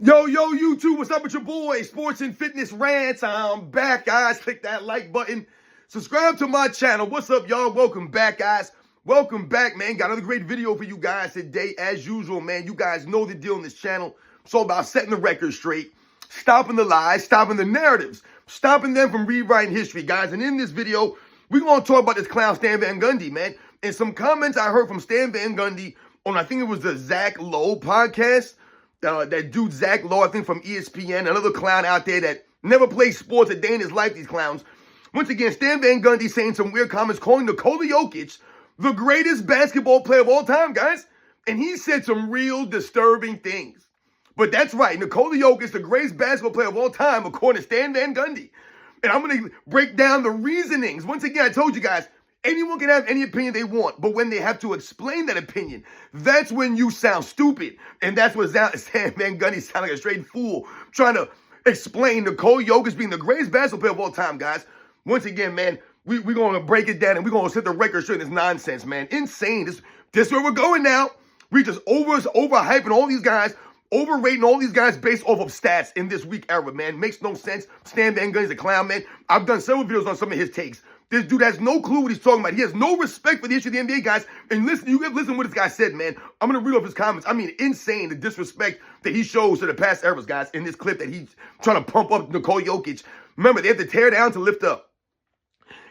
Yo, YouTube, what's up with your boy? Sports and Fitness Rants. I'm back, guys. Click that like button. Subscribe to my channel. What's up, y'all? Welcome back, guys. Welcome back, man. Got another great video for you guys today, as usual, man. You guys know the deal on this channel. It's all about setting the record straight, stopping the lies, stopping the narratives, stopping them from rewriting history, guys. And in this video, we're going to talk about this clown Stan Van Gundy, man. And some comments I heard from Stan Van Gundy on, I think it was the Zach Lowe podcast. That dude Zach Lowe, I think from ESPN, another clown out there that never played sports a day in his life, these clowns. Once again, Stan Van Gundy saying some weird comments, calling Nikola Jokic the greatest basketball player of all time, guys. And he said some real disturbing things. But that's right, Nikola Jokic, the greatest basketball player of all time, according to Stan Van Gundy. And I'm going to break down the reasonings. Once again, I told you guys, anyone can have any opinion they want, but when they have to explain that opinion, that's when you sound stupid. And that's what Stan Van Gundy sounded like a straight fool, trying to explain Nikola Jokic being the greatest basketball player of all time, guys. Once again, man, we're going to break it down, and we're going to set the record straight in this nonsense, man. Insane. This is where we're going now. We just overhyping all these guys, overrating all these guys based off of stats in this week era, man. Makes no sense. Stan Van Gundy's a clown, man. I've done several videos on some of his takes. This dude has no clue what he's talking about. He has no respect for the issue of the NBA, guys. And listen, listen to what this guy said, man. I'm going to read off his comments. I mean, insane, the disrespect that he shows to the past eras, guys, in this clip that he's trying to pump up Nikola Jokic. Remember, they have to tear down to lift up.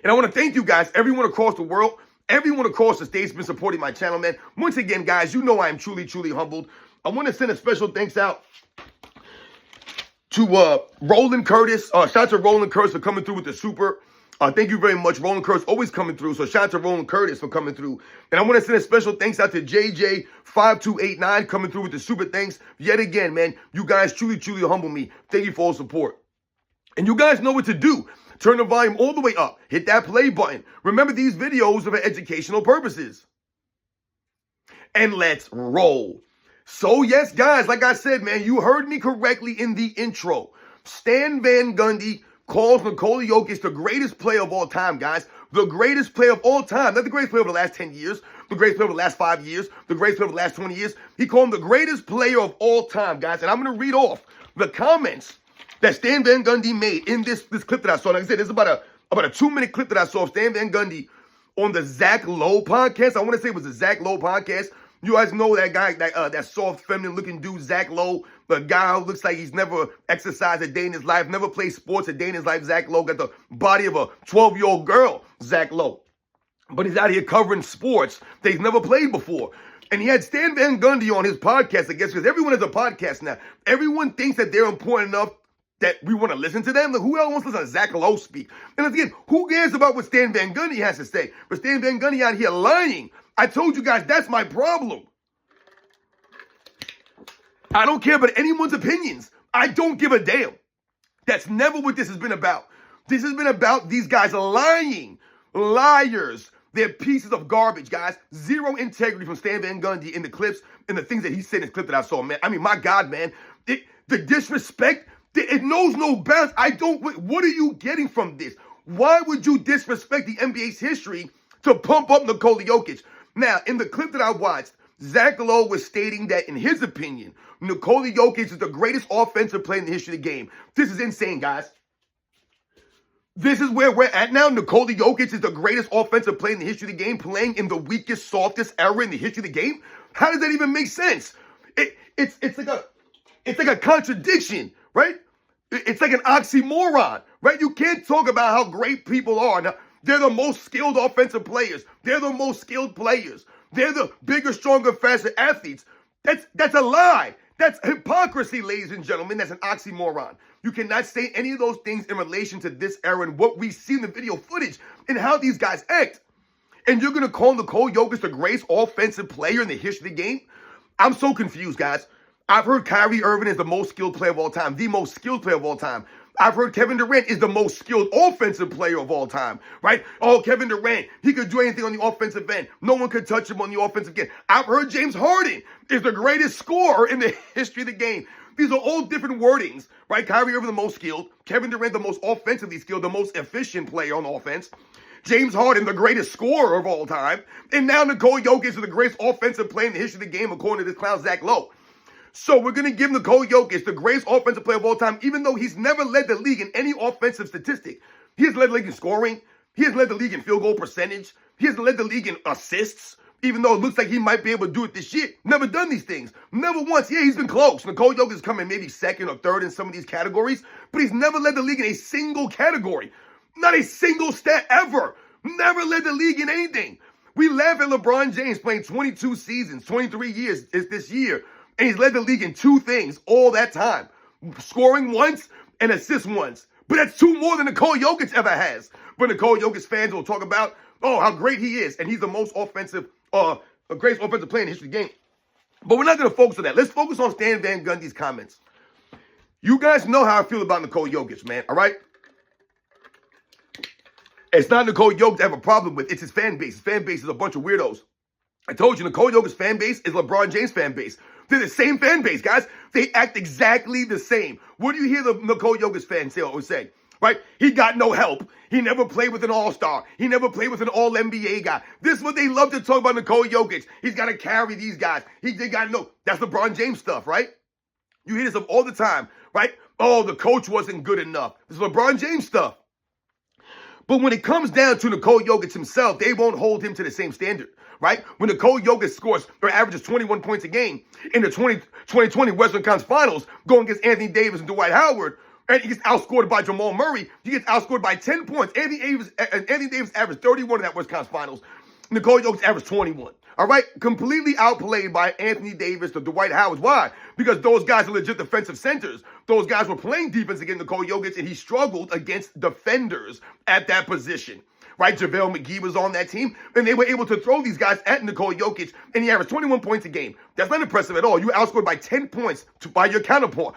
And I want to thank you guys, everyone across the world, everyone across the states been supporting my channel, man. Once again, guys, you know I am truly, truly humbled. I want to send a special thanks out to Roland Curtis. Shout out to Roland Curtis for coming through with the super. Thank you very much. Roland Curtis always coming through. So shout out to Roland Curtis for coming through. And I want to send a special thanks out to JJ5289 coming through with the super thanks. Yet again, man, you guys truly, truly humble me. Thank you for all support. And you guys know what to do. Turn the volume all the way up. Hit that play button. Remember, these videos are for educational purposes. And let's roll. So yes, guys, like I said, man, you heard me correctly in the intro. Stan Van Gundy calls Nikola Jokic the greatest player of all time, guys. The greatest player of all time. Not the greatest player of the last 10 years, the greatest player of the last 5 years, the greatest player of the last 20 years. He called him the greatest player of all time, guys. And I'm going to read off the comments that Stan Van Gundy made in this clip that I saw. Like I said, this is about a 2-minute clip that I saw of Stan Van Gundy on the Zach Lowe podcast. I want to say it was the Zach Lowe podcast. You guys know that guy, that soft, feminine-looking dude, Zach Lowe. The guy who looks like he's never exercised a day in his life, never played sports a day in his life. Zach Lowe got the body of a 12-year-old girl, Zach Lowe. But he's out here covering sports that he's never played before. And he had Stan Van Gundy on his podcast, I guess, because everyone has a podcast now. Everyone thinks that they're important enough that we want to listen to them. Like, who else wants to listen to Zach Lowe speak? And again, who cares about what Stan Van Gundy has to say? But Stan Van Gundy out here lying. I told you guys, that's my problem. I don't care about anyone's opinions. I don't give a damn. That's never what this has been about. This has been about these guys lying. Liars. They're pieces of garbage, guys. Zero integrity from Stan Van Gundy in the clips and the things that he said in the clip that I saw, man. I mean, my God, man. The disrespect, it knows no bounds. What are you getting from this? Why would you disrespect the NBA's history to pump up Nikola Jokic? Now, in the clip that I watched, Zach Lowe was stating that, in his opinion, Nikola Jokic is the greatest offensive player in the history of the game. This is insane, guys. This is where we're at now. Nikola Jokic is the greatest offensive player in the history of the game, playing in the weakest, softest era in the history of the game. How does that even make sense? It's like a contradiction, right? It's like an oxymoron, right? You can't talk about how great people are. Now, they're the most skilled offensive players. They're the most skilled players. They're the bigger, stronger, faster athletes. That's a lie. That's hypocrisy, ladies and gentlemen. That's an oxymoron. You cannot say any of those things in relation to this era and what we see in the video footage and how these guys act. And you're going to call Nikola Jokic the greatest offensive player in the history of the game? I'm so confused, guys. I've heard Kyrie Irving is the most skilled player of all time, the most skilled player of all time. I've heard Kevin Durant is the most skilled offensive player of all time, right? Oh, Kevin Durant, he could do anything on the offensive end. No one could touch him on the offensive end. I've heard James Harden is the greatest scorer in the history of the game. These are all different wordings, right? Kyrie Irving, the most skilled. Kevin Durant, the most offensively skilled, the most efficient player on offense. James Harden, the greatest scorer of all time. And now Nikola Jokic is the greatest offensive player in the history of the game, according to this clown Zach Lowe. So we're going to give Nikola Jokic the greatest offensive player of all time, even though he's never led the league in any offensive statistic. He has led the league in scoring. He has led the league in field goal percentage. He has led the league in assists, even though it looks like he might be able to do it this year. Never done these things. Never once. Yeah, he's been close. Nikola Jokic is coming maybe second or third in some of these categories, but he's never led the league in a single category. Not a single stat ever. Never led the league in anything. We laugh at LeBron James playing 22 seasons, 23 years is this year, and he's led the league in two things all that time. Scoring once and assists once. But that's two more than Nikola Jokic ever has. But Nikola Jokic fans will talk about, oh, how great he is, and he's the most offensive, greatest offensive player in the history of the game. But we're not going to focus on that. Let's focus on Stan Van Gundy's comments. You guys know how I feel about Nikola Jokic, man, all right? It's not Nikola Jokic I have a problem with. It's his fan base. His fan base is a bunch of weirdos. I told you, Nikola Jokic's fan base is LeBron James' fan base. They're the same fan base, guys. They act exactly the same. What do you hear the Nikola Jokic fans always say? Right? He got no help. He never played with an all-star. He never played with an all-NBA guy. This is what they love to talk about Nikola Jokic. He's got to carry these guys. They got no. That's LeBron James stuff, right? You hear this stuff all the time, right? Oh, the coach wasn't good enough. This is LeBron James stuff. But when it comes down to Nikola Jokic himself, they won't hold him to the same standard, right? When Nikola Jokic scores or averages 21 points a game in the 2020 Western Conference Finals, going against Anthony Davis and Dwight Howard, and he gets outscored by Jamal Murray, he gets outscored by 10 points. Anthony Davis averaged 31 in that Western Conference Finals. Nikola Jokic averaged 21. All right? Completely outplayed by Anthony Davis or Dwight Howard. Why? Because those guys are legit defensive centers. Those guys were playing defense against Nikola Jokic, and he struggled against defenders at that position. Right? JaVale McGee was on that team, and they were able to throw these guys at Nikola Jokic, and he averaged 21 points a game. That's not impressive at all. You outscored by 10 points by your counterpart.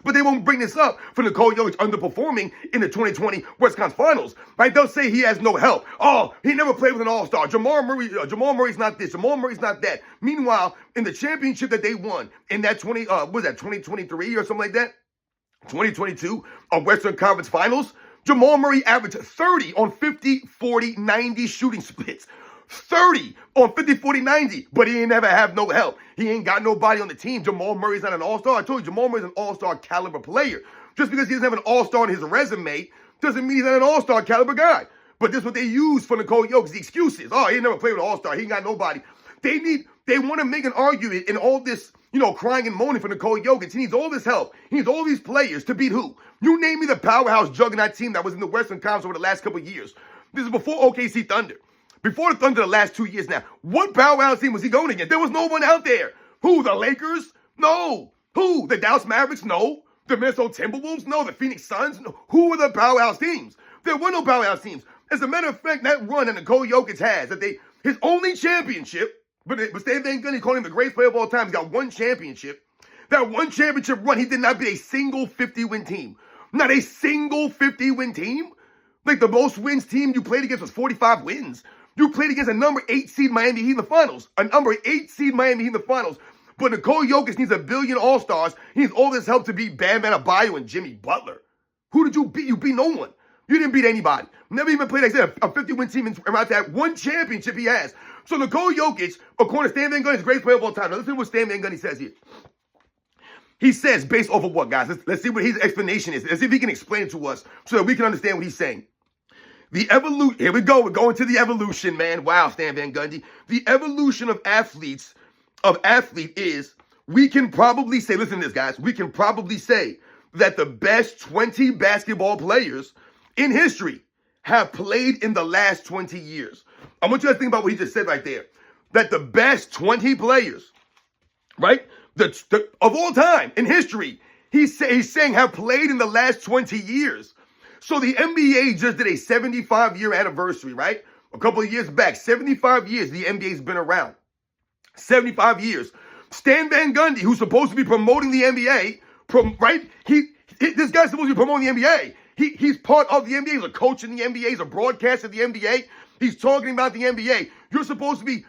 But they won't bring this up for Nikola Jokic underperforming in the 2020 West Conference Finals. Right? They'll say he has no help. Oh, he never played with an all-star. Jamal Murray's not this. Jamal Murray's not that. Meanwhile, in the championship that they won in that 2023 or something like that? 2022 Western Conference Finals, Jamal Murray averaged 30 on 50, 40, 90 shooting splits. 30 on 50, 40, 90, but he ain't never have no help. He ain't got nobody on the team. Jamal Murray's not an all-star. I told you, Jamal Murray's an all-star caliber player. Just because he doesn't have an all-star on his resume doesn't mean he's not an all-star caliber guy. But this is what they use for Nikola Jokic, the excuses. Oh, he ain't never played with an all-star. He ain't got nobody. They want to make an argument in all this, crying and moaning for Nikola Jokic. He needs all this help. He needs all these players to beat who? You name me the powerhouse juggernaut team that was in the Western Conference over the last couple of years. This is before OKC Thunder. Before the Thunder the last 2 years now. What powerhouse team was he going against? There was no one out there. Who? The Lakers? No. Who? The Dallas Mavericks? No. The Minnesota Timberwolves? No. The Phoenix Suns? No. Who were the powerhouse teams? There were no powerhouse teams. As a matter of fact, that run that Nikola Jokic has, his only championship, but Stan Van Gundy called him the greatest player of all time. He's got one championship. That one championship run, he did not beat a single 50-win team. Not a single 50-win team. Like the most wins team you played against was 45 wins. You played against a number 8 seed Miami Heat in the finals. A number 8 seed Miami Heat in the finals. But Nikola Jokic needs a billion all-stars. He needs all this help to beat Bam Adebayo and Jimmy Butler. Who did you beat? You beat no one. You didn't beat anybody. Never even played, like I said, a 50-win team around that one championship he has. So Nikola Jokic, according to Stan Van Gundy, is the greatest player of all time. Now listen to what Stan Van Gundy says here. He says, based off of what, guys? Let's see what his explanation is. Let's see if he can explain it to us so that we can understand what he's saying. The evolution, here we go. We're going to the evolution, man. Wow, Stan Van Gundy. The evolution of athlete is, we can probably say, listen to this, guys. We can probably say that the best 20 basketball players in history have played in the last 20 years. I want you to think about what he just said right there. That the best 20 players, right, of all time in history, he's saying have played in the last 20 years. So the NBA just did a 75-year anniversary, right? A couple of years back. 75 years the NBA's been around. 75 years. Stan Van Gundy, who's supposed to be promoting the NBA, right? This guy's supposed to be promoting the NBA. He's part of the NBA. He's a coach in the NBA. He's a broadcaster of the NBA. He's talking about the NBA. You're supposed to be,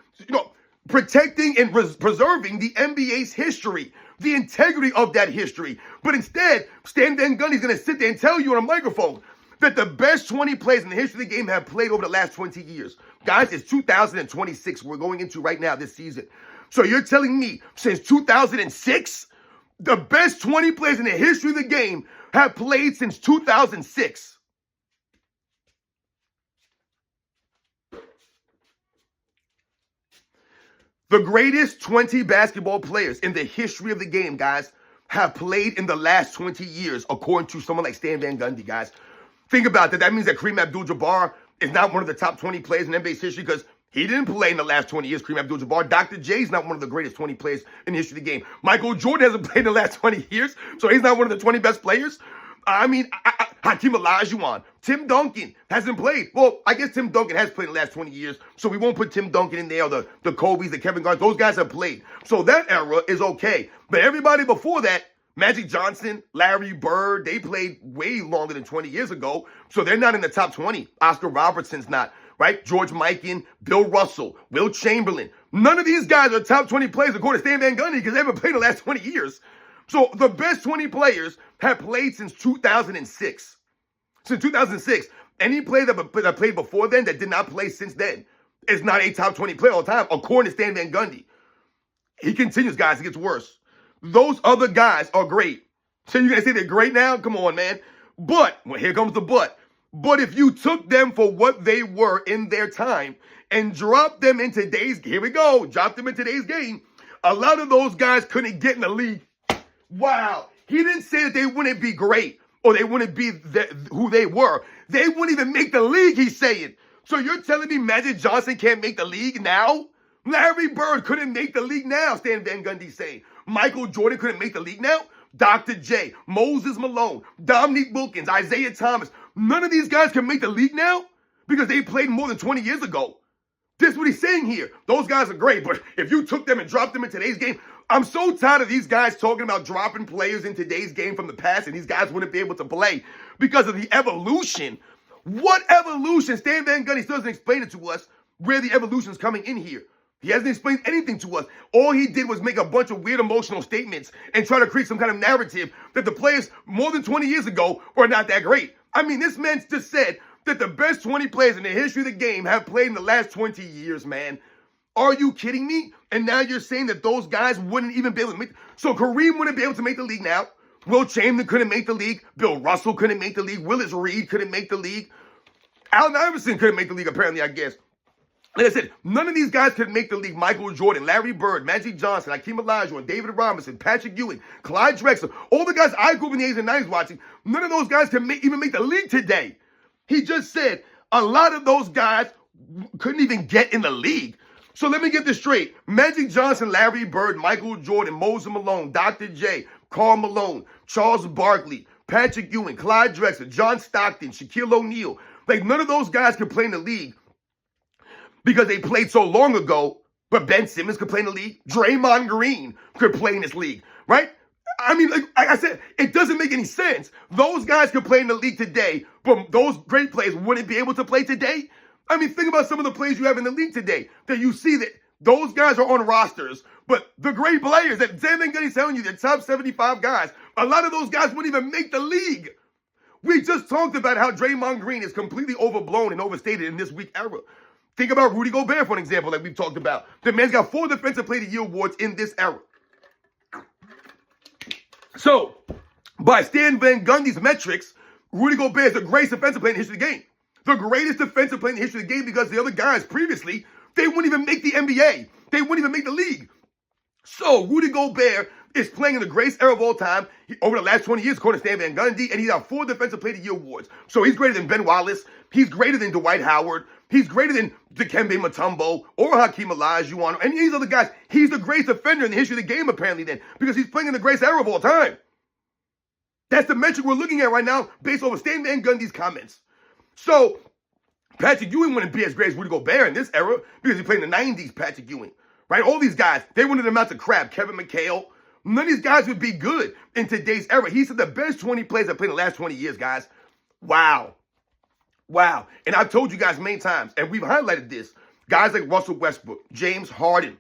protecting and preserving the NBA's history, the integrity of that history. But instead, Stan Van Gundy's going to sit there and tell you on a microphone that the best 20 players in the history of the game have played over the last 20 years. Guys, it's 2026 we're going into right now this season. So you're telling me since 2006, the best 20 players in the history of the game have played since 2006? The greatest 20 basketball players in the history of the game, guys, have played in the last 20 years, according to someone like Stan Van Gundy, guys. Think about that. That means that Kareem Abdul-Jabbar is not one of the top 20 players in NBA's history because he didn't play in the last 20 years, Kareem Abdul-Jabbar. Dr. J's not one of the greatest 20 players in the history of the game. Michael Jordan hasn't played in the last 20 years, so he's not one of the 20 best players. Hakeem Olajuwon, Tim Duncan hasn't played. Well, I guess Tim Duncan has played in the last 20 years, so we won't put Tim Duncan in there, or the Kobe's, the Kevin Garnett. Those guys have played. So that era is okay. But everybody before that, Magic Johnson, Larry Bird, they played way longer than 20 years ago, so they're not in the top 20. Oscar Robertson's not, right? George Mikan, Bill Russell, Will Chamberlain. None of these guys are top 20 players according to Stan Van Gundy because they haven't played in the last 20 years. So the best 20 players have played since 2006. Since 2006. Any player that played before then that did not play since then is not a top 20 player all the time, according to Stan Van Gundy. He continues, guys. It gets worse. Those other guys are great. So you're going to say they're great now? Come on, man. But, well, here comes the but. But if you took them for what they were in their time and dropped them in today's, here we go, dropped them in today's game, a lot of those guys couldn't get in the league. Wow. He didn't say that they wouldn't be great or they wouldn't be who they were. They wouldn't even make the league, he's saying. So you're telling me Magic Johnson can't make the league now? Larry Bird couldn't make the league now, Stan Van Gundy's saying. Michael Jordan couldn't make the league now? Dr. J, Moses Malone, Dominique Wilkins, Isaiah Thomas. None of these guys can make the league now because they played more than 20 years ago. This is what he's saying here. Those guys are great, but if you took them and dropped them in today's game, I'm so tired of these guys talking about dropping players in today's game from the past and these guys wouldn't be able to play because of the evolution. What evolution? Stan Van Gundy still doesn't explain it to us where the evolution is coming in here. He hasn't explained anything to us. All he did was make a bunch of weird emotional statements and try to create some kind of narrative that the players more than 20 years ago were not that great. I mean, this man just said that the best 20 players in the history of the game have played in the last 20 years, man. Are you kidding me? And now you're saying that those guys wouldn't even be able to make... So Kareem wouldn't be able to make the league now. Will Chamberlain couldn't make the league. Bill Russell couldn't make the league. Willis Reed couldn't make the league. Allen Iverson couldn't make the league, apparently, I guess. Like I said, none of these guys could make the league. Michael Jordan, Larry Bird, Magic Johnson, Hakeem Olajuwon, David Robinson, Patrick Ewing, Clyde Drexler, all the guys I grew up in the 80s and 90s watching, none of those guys can even make the league today. He just said a lot of those guys couldn't even get in the league. So let me get this straight. Magic Johnson, Larry Bird, Michael Jordan, Moses Malone, Dr. J, Karl Malone, Charles Barkley, Patrick Ewing, Clyde Drexler, John Stockton, Shaquille O'Neal. Like, none of those guys could play in the league because they played so long ago, but Ben Simmons could play in the league. Draymond Green could play in this league, right? I mean, like I said, it doesn't make any sense. Those guys could play in the league today, but those great players wouldn't be able to play today. I mean, think about some of the players you have in the league today that you see that those guys are on rosters, but the great players that Stan Van Gundy's telling you, the top 75 guys, a lot of those guys wouldn't even make the league. We just talked about how Draymond Green is completely overblown and overstated in this weak era. Think about Rudy Gobert, for an example, like we've talked about. The man's got 4 Defensive Player of the Year awards in this era. So, by Stan Van Gundy's metrics, Rudy Gobert is the greatest defensive player in the history of the game. The greatest defensive player in the history of the game because the other guys previously, they wouldn't even make the NBA. They wouldn't even make the league. So, Rudy Gobert is playing in the greatest era of all time over the last 20 years, according to Stan Van Gundy, and he's got 4 Defensive Player of the Year awards. So he's greater than Ben Wallace. He's greater than Dwight Howard. He's greater than Dikembe Mutombo or Hakeem Olajuwon or any of these other guys. He's the greatest defender in the history of the game, apparently, then, because he's playing in the greatest era of all time. That's the metric we're looking at right now based off of Stan Van Gundy's comments. So, Patrick Ewing wouldn't be as great as Rudy Gobert in this era because he played in the 90s, Patrick Ewing. Right? All these guys, they wouldn't amount to crap. Kevin McHale. None of these guys would be good in today's era. He said the best 20 players that played in the last 20 years, guys. Wow. Wow. And I've told you guys many times, and we've highlighted this, guys like Russell Westbrook, James Harden,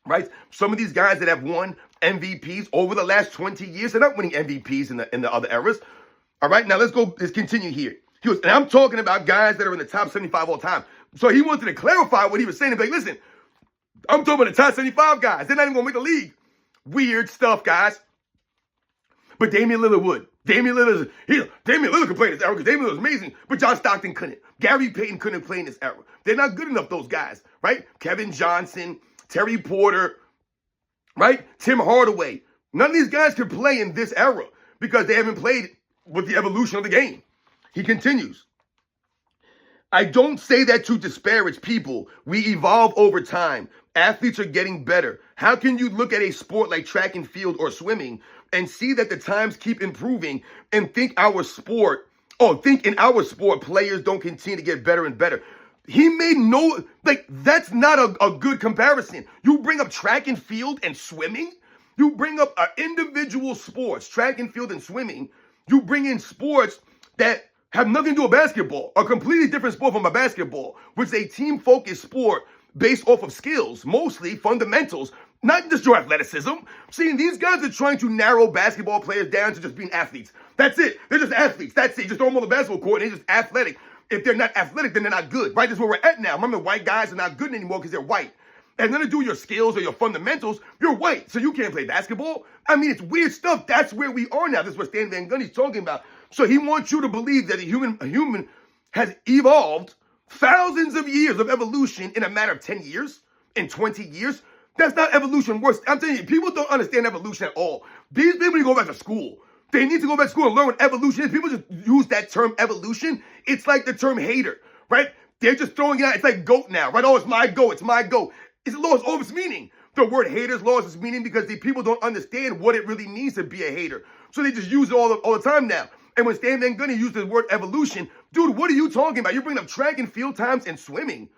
right? Some of these guys that have won MVPs over the last 20 years, they're not winning MVPs in the other eras. All right, now let's continue here. And I'm talking about guys that are in the top 75 all time. So he wanted to clarify what he was saying and be like, listen, I'm talking about the top 75 guys. They're not even going to make the league. Weird stuff, guys. But Damian Lillard would. Damian Lillard could play in this era because Damian Lillard was amazing, but John Stockton couldn't. Gary Payton couldn't play in this era. They're not good enough, those guys, right? Kevin Johnson, Terry Porter, right? Tim Hardaway. None of these guys could play in this era because they haven't played with the evolution of the game. He continues. I don't say that to disparage people. We evolve over time. Athletes are getting better. How can you look at a sport like track and field or swimming and see that the times keep improving and think in our sport players don't continue to get better and better? He made no, that's not a good comparison. You bring up track and field and swimming. You bring up individual sports, track and field and swimming. You bring in sports that have nothing to do with basketball, a completely different sport from a basketball, which is a team-focused sport based off of skills, mostly fundamentals, not just your athleticism. See, these guys are trying to narrow basketball players down to just being athletes. That's it. They're just athletes. That's it. You just throw them on the basketball court and they're just athletic. If they're not athletic, then they're not good, right? That's where we're at now. Remember, white guys are not good anymore because they're white. And nothing to do with your skills or your fundamentals. You're white, so you can't play basketball. I mean, it's weird stuff. That's where we are now. This is what Stan Van Gundy's talking about. So he wants you to believe that a human has evolved thousands of years of evolution in a matter of 10 years, in 20 years. That's not evolution worse. I'm telling you, people don't understand evolution at all. These people need to go back to school. They need to go back to school and learn what evolution is. People just use that term evolution. It's like the term hater, right? They're just throwing it out. It's like goat now, right? Oh, it's my goat. It's my goat. It's lost all of its meaning. The word haters lost its meaning because the people don't understand what it really means to be a hater. So they just use it all the time now. And when Stan Van Gundy used the word evolution, dude, what are you talking about? You're bringing up track and field times and swimming.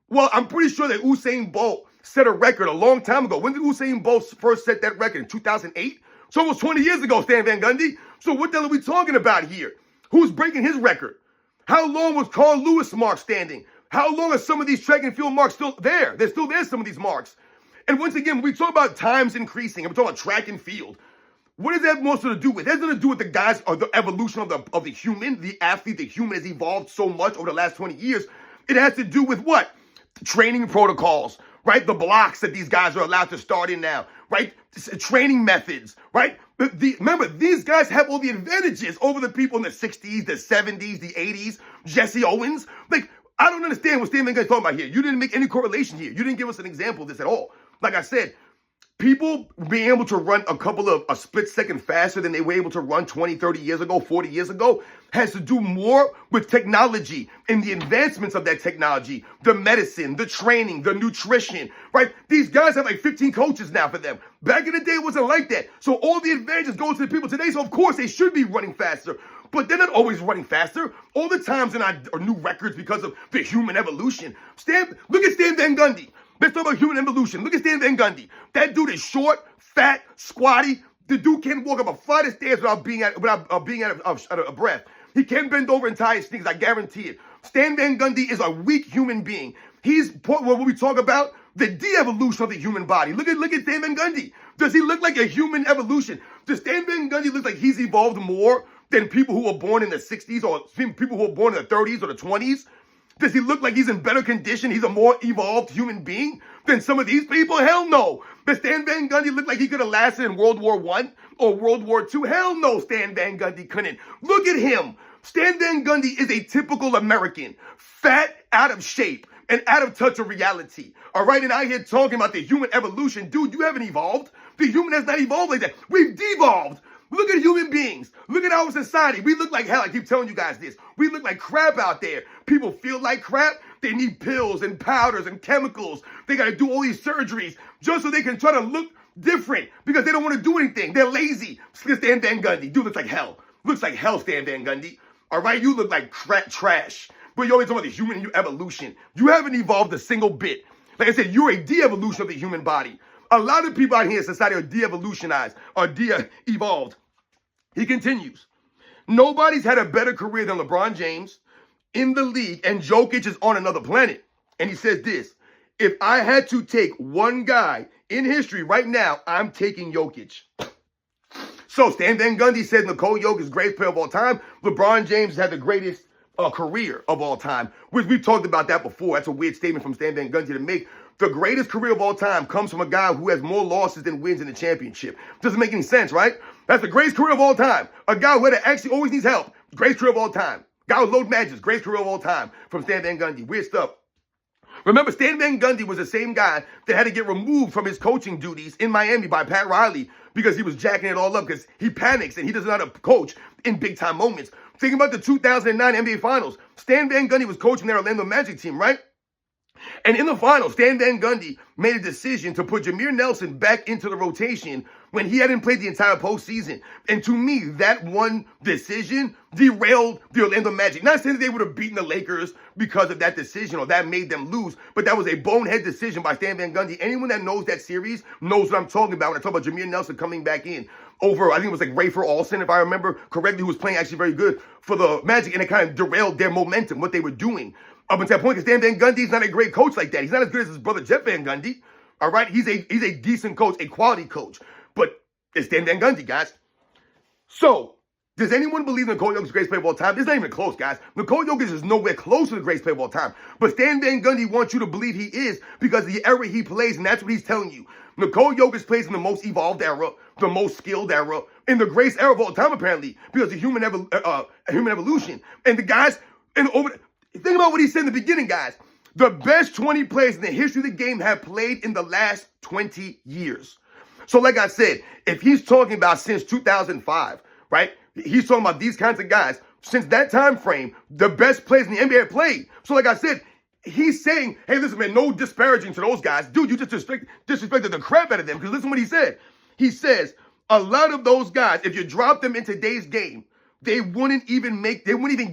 Well, I'm pretty sure that Usain Bolt set a record a long time ago. When did Usain Bolt first set that record? In 2008? So almost 20 years ago, Stan Van Gundy. So what the hell are we talking about here? Who's breaking his record? How long was Carl Lewis' mark standing? How long are some of these track and field marks still there? They're still there, some of these marks. And once again, we talk about times increasing, and we're talking about track and field. What does that most to do with? It has nothing to do with the guys or the evolution of the human, the athlete. The human has evolved so much over the last 20 years. It has to do with what? Training protocols, right? The blocks that these guys are allowed to start in now, right? Training methods, right? Remember, these guys have all the advantages over the people in the 60s, the 70s, the 80s, Jesse Owens. I don't understand what Stan Van Gundy's talking about here. You didn't make any correlation here. You didn't give us an example of this at all. Like I said, people being able to run a split second faster than they were able to run 20, 30 years ago, 40 years ago, has to do more with technology and the advancements of that technology, the medicine, the training, the nutrition, right? These guys have like 15 coaches now for them. Back in the day, it wasn't like that. So all the advantages go to the people today. So of course they should be running faster, but they're not always running faster. All the times in our new records because of the human evolution. Look at Stan Van Gundy. Let's talk about human evolution. Look at Stan Van Gundy. That dude is short, fat, squatty. The dude can't walk up a flight of stairs without being out of breath. He can't bend over and tie his sneakers, I guarantee it. Stan Van Gundy is a weak human being. He's what we talk about, the de-evolution of the human body. Look at Stan Van Gundy. Does he look like a human evolution? Does Stan Van Gundy look like he's evolved more than people who were born in the 60s or people who were born in the 30s or the 20s? Does he look like he's in better condition? He's a more evolved human being than some of these people? Hell no. Does Stan Van Gundy look like he could have lasted in World War I or World War II? Hell no, Stan Van Gundy couldn't. Look at him. Stan Van Gundy is a typical American, fat, out of shape, and out of touch of reality. All right, and out here talking about the human evolution. Dude, you haven't evolved. The human has not evolved like that. We've devolved. Look at human beings. Look at our society. We look like hell. I keep telling you guys this. We look like crap out there. People feel like crap. They need pills and powders and chemicals. They got to do all these surgeries just so they can try to look different because they don't want to do anything. They're lazy. Stan Van Gundy. Dude looks like hell. Looks like hell, Stan Van Gundy. All right? You look like trash. But you're always talking about the human evolution. You haven't evolved a single bit. Like I said, you're a de-evolution of the human body. A lot of people out here in society are de-evolutionized, are de-evolved. He continues. Nobody's had a better career than LeBron James in the league, and Jokic is on another planet. And he says this, if I had to take one guy in history right now, I'm taking Jokic. So Stan Van Gundy says Nikola Jokic is the greatest player of all time. LeBron James had the greatest career of all time, which we've talked about that before. That's a weird statement from Stan Van Gundy to make. the greatest career of all time comes from a guy who has more losses than wins in the championship. Doesn't make any sense, right? That's the greatest career of all time. A guy who actually always needs help. Greatest career of all time. Guy with load matches. Greatest career of all time from Stan Van Gundy. Weird stuff. Remember, Stan Van Gundy was the same guy that had to get removed from his coaching duties in Miami by Pat Riley because he was jacking it all up because he panics and he doesn't know how to coach in big-time moments. Think about the 2009 NBA Finals. Stan Van Gundy was coaching their Orlando Magic team, right? And in the finals, Stan Van Gundy made a decision to put Jameer Nelson back into the rotation when he hadn't played the entire postseason. And to me, that one decision derailed the Orlando Magic. Not saying that they would have beaten the Lakers because of that decision or that made them lose, but that was a bonehead decision by Stan Van Gundy. Anyone that knows that series knows what I'm talking about when I talk about Jameer Nelson coming back in over, I think it was like Rafer Alston, if I remember correctly, who was playing actually very good for the Magic, and it kind of derailed their momentum, what they were doing. Up until that point, because Stan Van Gundy's not a great coach like that. He's not as good as his brother Jeff Van Gundy. All right? He's a decent coach, a quality coach. But it's Stan Van Gundy, guys. So, does anyone believe Nikola Jokic is the greatest player of all time? This is not even close, guys. Nikola Jokic is nowhere close to the greatest player of all time. But Stan Van Gundy wants you to believe he is because of the era he plays, and that's what he's telling you. Nikola Jokic plays in the most evolved era, the most skilled era, in the greatest era of all time, apparently, because of human evolution. And the guys, think about what he said in the beginning, guys. The best 20 players in the history of the game have played in the last 20 years. So like I said, if he's talking about since 2005, right? He's talking about these kinds of guys. Since that time frame, the best players in the NBA have played. So like I said, he's saying, hey, listen, man, no disparaging to those guys. Dude, you just disrespected the crap out of them. Because listen what he said. He says, a lot of those guys, if you drop them in today's game, they wouldn't even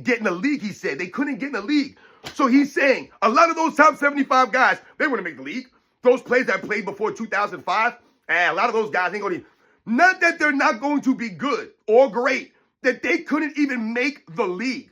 get in the league, he said. They couldn't get in the league. So he's saying a lot of those top 75 guys, they wouldn't make the league. Those players that played before 2005, a lot of those guys ain't going to. Not that they're not going to be good or great, that they couldn't even make the league.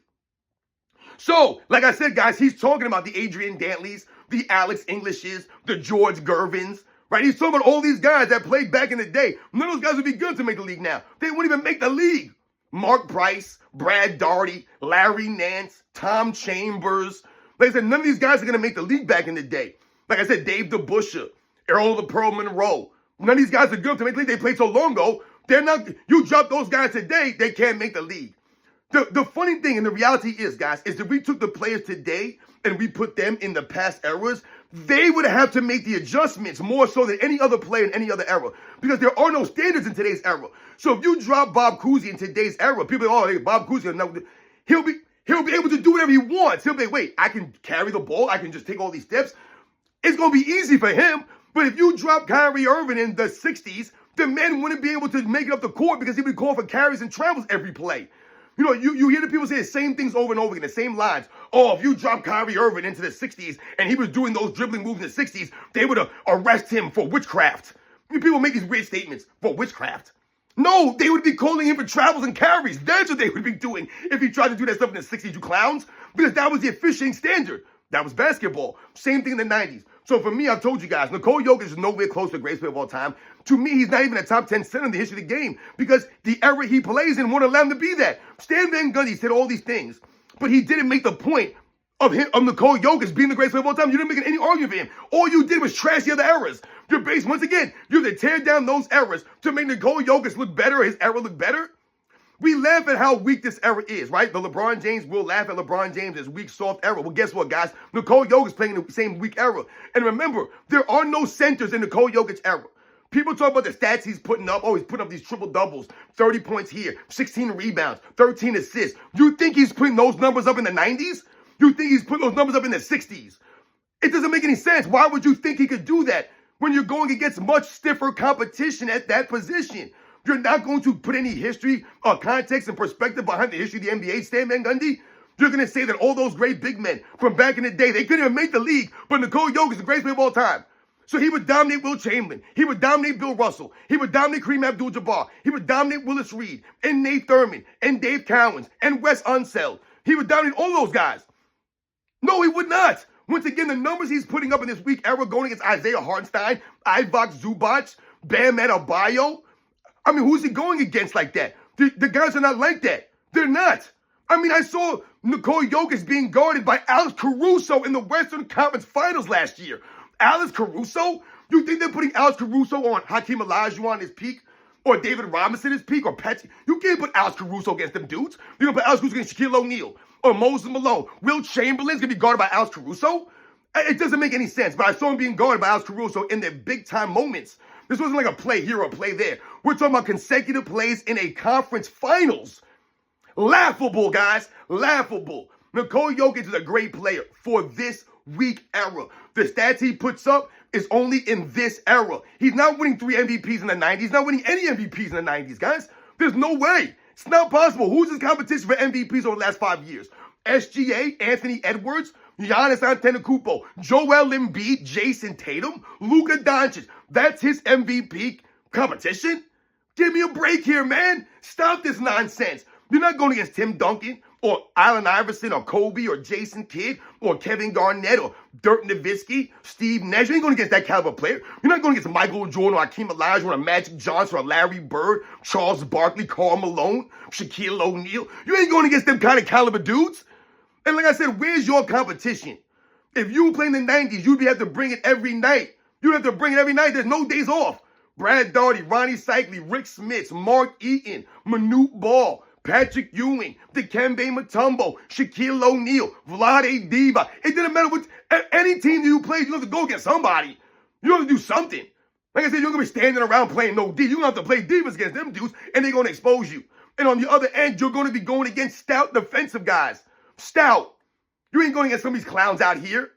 So, like I said, guys, he's talking about the Adrian Dantleys, the Alex Englishes, the George Gervins, right? He's talking about all these guys that played back in the day. None of those guys would be good to make the league now. They wouldn't even make the league. Mark Price, Brad Daugherty, Larry Nance, Tom Chambers. Like I said, none of these guys are going to make the league back in the day. Like I said, Dave DeBusschere, Earl the Pearl Monroe. None of these guys are good to make the league. They played so long ago. They're not. You drop those guys today, they can't make the league. The funny thing and the reality is, guys, is that we took the players today and we put them in the past eras, they would have to make the adjustments more so than any other player in any other era because there are no standards in today's era. So if you drop Bob Cousy in today's era, people are, oh, hey, Bob Cousy, he'll be able to do whatever he wants. He'll be like, wait, I can carry the ball. I can just take all these steps. It's going to be easy for him. But if you drop Kyrie Irving in the 60s, the man wouldn't be able to make it up the court because he'd be calling for carries and travels every play. You know, you hear the people say the same things over and over again, the same lines. Oh, if you drop Kyrie Irving into the 60s and he was doing those dribbling moves in the 60s, they would arrest him for witchcraft. People make these weird statements for witchcraft. No, they would be calling him for travels and carries. That's what they would be doing if he tried to do that stuff in the 60s, you clowns. Because that was the officiating standard. That was basketball. Same thing in the 90s. So for me, I've told you guys, Nikola Jokic is nowhere close to the greatest player of all time. To me, he's not even a top 10 center in the history of the game because the era he plays in won't allow him to be that. Stan Van Gundy said all these things, but he didn't make the point of Nikola Jokic being the greatest player of all time. You didn't make any argument for him. All you did was trash the other eras. You're based, once again, you have to tear down those eras to make Nikola Jokic look better, his era look better. We laugh at how weak this era is, right? The LeBron James, we'll laugh at LeBron James' weak, soft era. Well, guess what, guys? Nikola Jokic is playing in the same weak era. And remember, there are no centers in the Nikola Jokic era. People talk about the stats he's putting up. Oh, he's putting up these triple doubles, 30 points here, 16 rebounds, 13 assists. You think he's putting those numbers up in the 90s? You think he's putting those numbers up in the 60s? It doesn't make any sense. Why would you think he could do that when you're going against much stiffer competition at that position? You're not going to put any history or context and perspective behind the history of the NBA, Stan Van Gundy. You're going to say that all those great big men from back in the day, they couldn't even make the league, but Nikola Jokic is the greatest player of all time. So he would dominate Will Chamberlain. He would dominate Bill Russell. He would dominate Kareem Abdul-Jabbar. He would dominate Willis Reed and Nate Thurman and Dave Cowens and Wes Unseld. He would dominate all those guys. No, he would not. Once again, the numbers he's putting up in this weak era going against Isaiah Hartenstein, Ivica Zubac, Bam Adebayo. I mean, who's he going against like that? The guys are not like that. They're not. I mean, I saw Nikola Jokic being guarded by Alex Caruso in the Western Conference Finals last year. Alex Caruso? You think they're putting Alex Caruso on Hakeem Olajuwon his peak? Or David Robinson his peak? Or Patrick? You can't put Alex Caruso against them dudes. You're going to put Alex Caruso against Shaquille O'Neal. Or Moses Malone. Will Chamberlain's going to be guarded by Alex Caruso? It doesn't make any sense. But I saw him being guarded by Alex Caruso in their big-time moments. This wasn't like a play here or a play there. We're talking about consecutive plays in a conference finals. Laughable, guys. Laughable. Nikola Jokic is a great player for this weak era. The stats he puts up is only in this era. He's not winning 3 MVPs in the 90s. He's not winning any MVPs in the 90s, guys. There's no way. It's not possible. Who's his competition for MVPs over the last 5 years? SGA, Anthony Edwards, Giannis Antetokounmpo, Joel Embiid, Jason Tatum, Luka Doncic. That's his MVP competition? Give me a break here, man. Stop this nonsense. You're not going against Tim Duncan or Allen Iverson or Kobe or Jason Kidd or Kevin Garnett or Dirk Nowitzki, Steve Nash. You ain't going against that caliber player. You're not going against Michael Jordan or Hakeem Olajuwon or Magic Johnson or Larry Bird, Charles Barkley, Karl Malone, Shaquille O'Neal. You ain't going against them kind of caliber dudes. And like I said, where's your competition? If you were playing the 90s, you'd have to bring it every night. You'd have to bring it every night. There's no days off. Brad Daugherty, Ronnie Cycli, Rick Smits, Mark Eaton, Manute Ball, Patrick Ewing, Dikembe Mutombo, Shaquille O'Neal, Vlade Diva. It didn't matter what any team that you played, you have to go against somebody. You have to do something. Like I said, you're going to be standing around playing no D. You're going to have to play divas against them dudes, and they're going to expose you. And on the other end, you're going to be going against stout defensive guys. Stout. You ain't going against some of these clowns out here.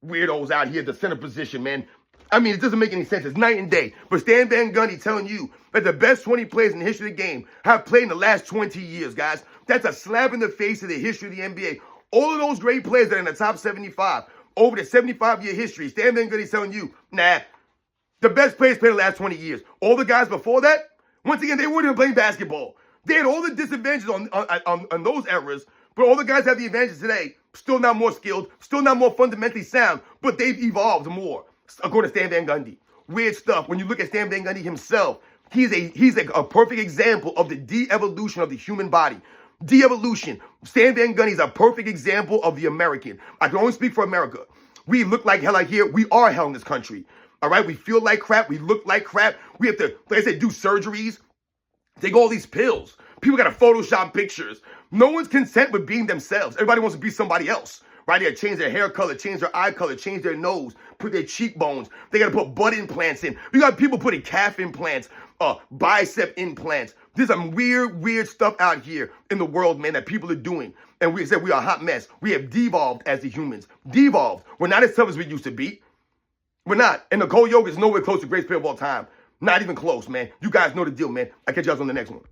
Weirdos out here at the center position, man. I mean, it doesn't make any sense. It's night and day. But Stan Van Gundy telling you that the best 20 players in the history of the game have played in the last 20 years, guys. That's a slap in the face of the history of the NBA. All of those great players that are in the top 75 over the 75-year history, Stan Van Gundy's telling you, nah, the best players played the last 20 years. All the guys before that, once again, they weren't even playing basketball. They had all the disadvantages on those eras, but all the guys have the advantages today. Still not more skilled, still not more fundamentally sound, but they've evolved more. According to Stan Van Gundy. Weird stuff. When you look at Stan Van Gundy himself, he's a perfect example of the de-evolution of the human body. De-evolution. Stan Van Gundy is a perfect example of the American. I can only speak for America. We look like hell out here. We are hell in this country. All right? We feel like crap. We look like crap. We have to, like I said, do surgeries. Take all these pills. People got to Photoshop pictures. No one's content with being themselves. Everybody wants to be somebody else. Right? They gotta change their hair color, change their eye color, change their nose, put their cheekbones. They gotta put butt implants in. You got people putting calf implants, bicep implants. There's some weird stuff out here in the world, man, that people are doing. And we said we are a hot mess. We have devolved as the humans. Devolved. We're not as tough as we used to be. We're not. And Nikola Jokic is nowhere close to greatest player of all time. Not even close, man. You guys know the deal, man. I'll catch you guys on the next one.